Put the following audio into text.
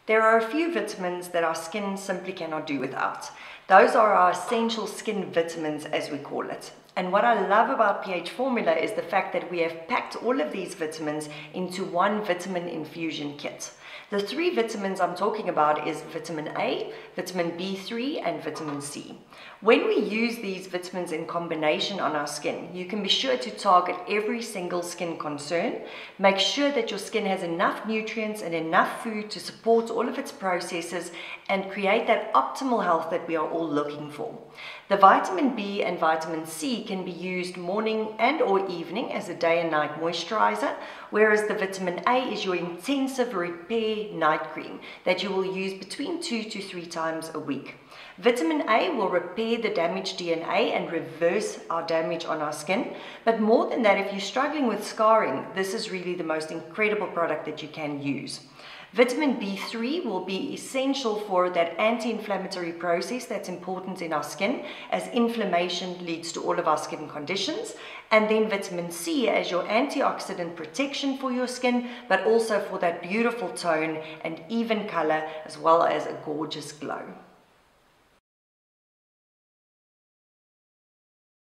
There are a few vitamins that our skin simply cannot do without. Those are our essential skin vitamins, as we call it. And what I love about pHformula is the fact that we have packed all of these vitamins into one vitamin infusion kit. The three vitamins I'm talking about is vitamin A, vitamin B3, and vitamin C. When we use these vitamins in combination on our skin, you can be sure to target every single skin concern. Make sure that your skin has enough nutrients and enough food to support all of its processes and create that optimal health that we are all looking for. The vitamin B and vitamin C can be used morning and or evening as a day and night moisturizer, whereas the vitamin A is your intensive repair night cream that you will use between 2 to 3 times a week. Vitamin A will repair the damaged DNA and reverse our damage on our skin. But more than that, if you're struggling with scarring, this is really the most incredible product that you can use. Vitamin B3 will be essential for that anti-inflammatory process that's important in our skin, as inflammation leads to all of our skin conditions. And then vitamin C as your antioxidant protection for your skin, but also for that beautiful tone and even color, as well as a gorgeous glow.